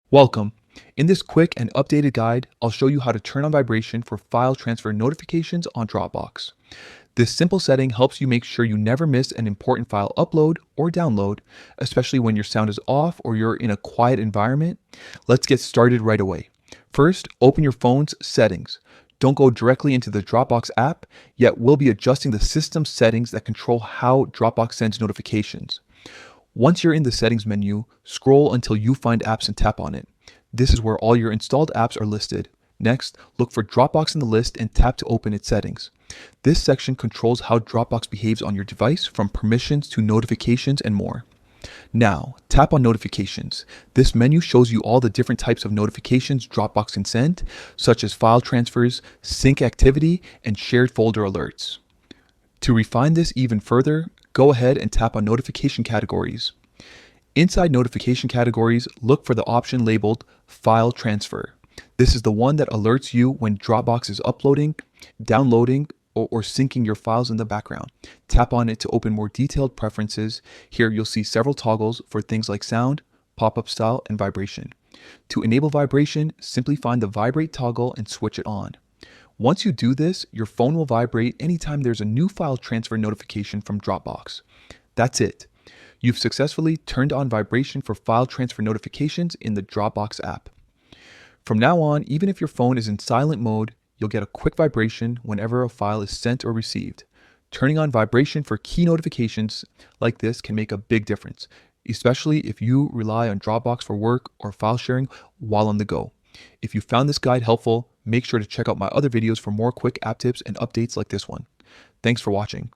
Welcome. In this quick and updated guide, I'll show you how to turn on vibration for file transfer notifications on Dropbox. This simple setting helps you make sure you never miss an important file upload or download, especially when your sound is off or you're in a quiet environment. Let's get started right away. First, open your phone's settings. Don't go directly into the Dropbox app, yet we'll be adjusting the system settings that control how Dropbox sends notifications. Once you're in the settings menu, scroll until you find apps and tap on it. This is where all your installed apps are listed. Next, look for Dropbox in the list and tap to open its settings. This section controls how Dropbox behaves on your device, from permissions to notifications and more. Now, tap on Notifications. This menu shows you all the different types of notifications Dropbox can send, such as file transfers, sync activity, and shared folder alerts. To refine this even further, go ahead and tap on Notification Categories. Inside Notification Categories, look for the option labeled File Transfer. This is the one that alerts you when Dropbox is uploading, downloading, or syncing your files in the background. Tap on it to open more detailed preferences. Here you'll see several toggles for things like sound, pop-up style, and vibration. To enable vibration, simply find the Vibrate toggle and switch it on. Once you do this, your phone will vibrate anytime there's a new file transfer notification from Dropbox. That's it. You've successfully turned on vibration for file transfer notifications in the Dropbox app. From now on, even if your phone is in silent mode, you'll get a quick vibration whenever a file is sent or received. Turning on vibration for key notifications like this can make a big difference, especially if you rely on Dropbox for work or file sharing while on the go. If you found this guide helpful, make sure to check out my other videos for more quick app tips and updates like this one. Thanks for watching.